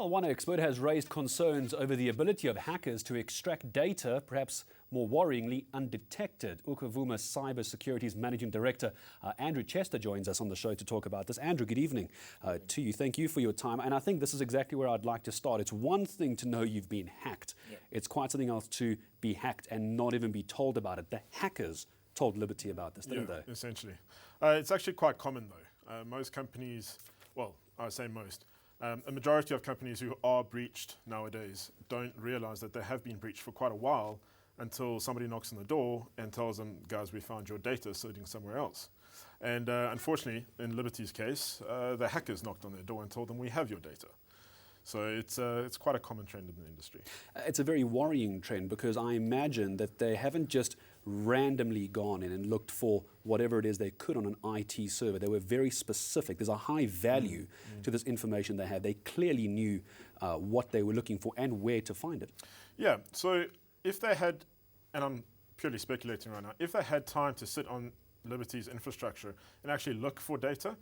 Well, one expert has raised concerns over the ability of hackers to extract data, perhaps more worryingly, undetected. Ukuvuma Cyber Security's Managing Director, Andrew Chester, joins us on the show to talk about this. Andrew, good evening to you. Thank you for your time. And I think this is exactly where I'd like to start. It's one thing to know you've been hacked. Yep. It's quite something else to be hacked and not even be told about it. The hackers told Liberty about this, didn't they? Essentially. It's actually quite common, though. Most companies, well, I would say most, a majority of companies who are breached nowadays don't realize that they have been breached for quite a while until somebody knocks on the door and tells them, guys, we found your data sitting somewhere else. And unfortunately, in Liberty's case, the hackers knocked on their door and told them, we have your data. So it's quite a common trend in the industry. It's a very worrying trend because I imagine that they haven't just randomly gone in and looked for whatever it is they could on an IT server. They were very specific. There's a high value to this information they had. They clearly knew what they were looking for and where to find it. Yeah, so if they had, and I'm purely speculating right now, if they had time to sit on Liberty's infrastructure and actually look for data,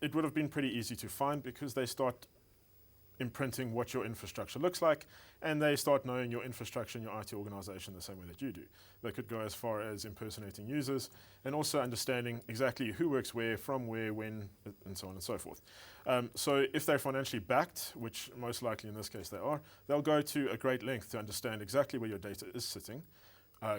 it would have been pretty easy to find because they start imprinting what your infrastructure looks like, and they start knowing your infrastructure and your IT organization the same way that you do. They could go as far as impersonating users and also understanding exactly who works where, from where, when, and so on and so forth. So if they're financially backed, which most likely in this case they are, they'll go to a great length to understand exactly where your data is sitting,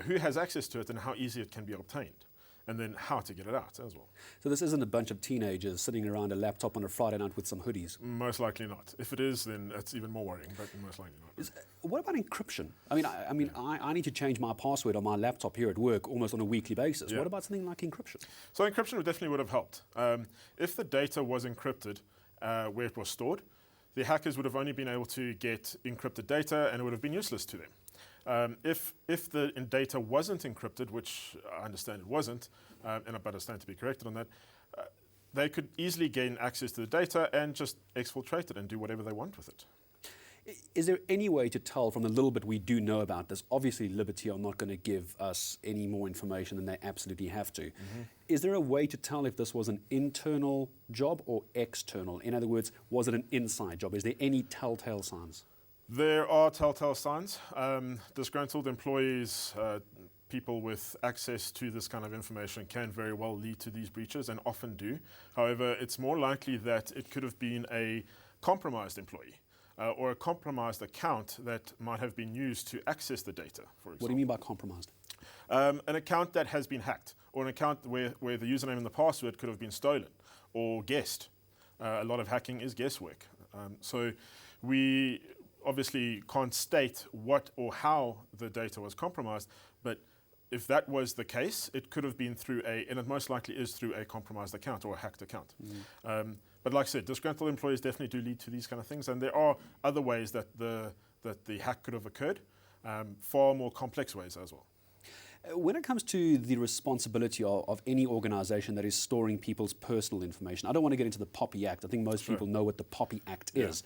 who has access to it, and how easy it can be obtained, and then how to get it out as well. So this isn't a bunch of teenagers sitting around a laptop on a Friday night with some hoodies? Most likely not. If it is, then it's even more worrying, but most likely not. What about encryption? I need to change my password on my laptop here at work almost on a weekly basis. Yeah. What about something like encryption? So encryption definitely would have helped. If the data was encrypted where it was stored, the hackers would have only been able to get encrypted data and it would have been useless to them. If the data wasn't encrypted, which I understand it wasn't, but I stand to be corrected on that, they could easily gain access to the data and just exfiltrate it and do whatever they want with it. Is there any way to tell from the little bit we do know about this? Obviously, Liberty are not going to give us any more information than they absolutely have to. Is there a way to tell if this was an internal job or external? In other words, was it an inside job? Is there any telltale signs? There are telltale signs. Disgruntled employees, people with access to this kind of information can very well lead to these breaches and often do. However, it's more likely that it could have been a compromised employee or a compromised account that might have been used to access the data, for example. What do you mean by compromised? An account that has been hacked, or an account where the username and the password could have been stolen or guessed. A lot of hacking is guesswork. So we obviously can't state what or how the data was compromised, but if that was the case, it could have been through and it most likely is through a compromised account or a hacked account. But like I said, disgruntled employees definitely do lead to these kind of things, and there are other ways that the hack could have occurred, far more complex ways as well. When it comes to the responsibility of any organization that is storing people's personal information, I don't want to get into the POPI Act. I think most people know what the POPI Act is.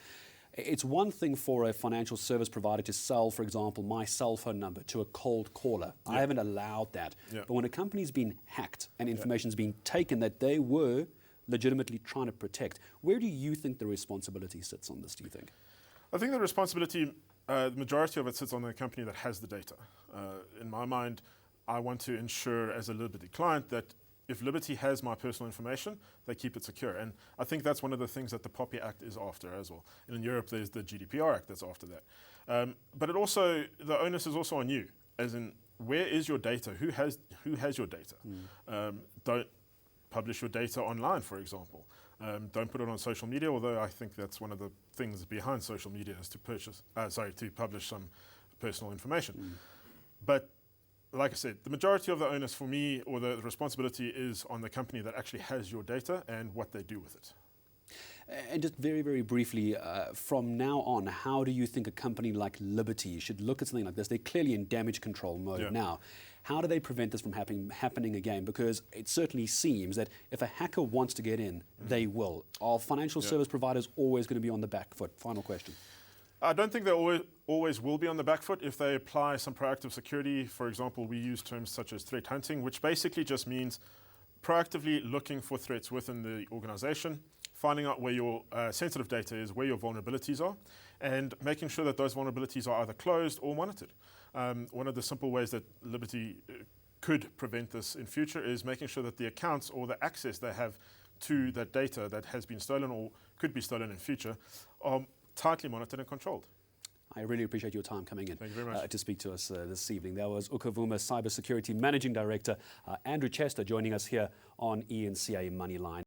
It's one thing for a financial service provider to sell, for example, my cell phone number to a cold caller. I haven't allowed that. But when a company's been hacked and information's been taken that they were legitimately trying to protect, where do you think the responsibility sits on this, do you think? I think the responsibility, the majority of it sits on the company that has the data. In my mind, I want to ensure as a Liberty client that if Liberty has my personal information, they keep it secure. And I think that's one of the things that the POPI Act is after as well. And in Europe, there's the GDPR Act that's after that. But the onus is also on you, as in, where is your data? Who has your data? Don't publish your data online, for example. Don't put it on social media, although I think that's one of the things behind social media is to publish some personal information. But like I said, the majority of the onus for me, or the responsibility, is on the company that actually has your data and what they do with it. And just very, very briefly, from now on, how do you think a company like Liberty should look at something like this? They're clearly in damage control mode now. How do they prevent this from happening again? Because it certainly seems that if a hacker wants to get in, they will. Are financial service providers always going to be on the back foot? Final question. I don't think they always will be on the back foot if they apply some proactive security. For example, we use terms such as threat hunting, which basically just means proactively looking for threats within the organization, finding out where your sensitive data is, where your vulnerabilities are, and making sure that those vulnerabilities are either closed or monitored. One of the simple ways that Liberty could prevent this in future is making sure that the accounts or the access they have to that data that has been stolen or could be stolen in future are tightly monitored and controlled. I really appreciate your time coming in Thank you very much. to speak to us this evening. That was Ukuvuma Cyber Security Managing Director Andrew Chester joining us here on ENCA Moneyline.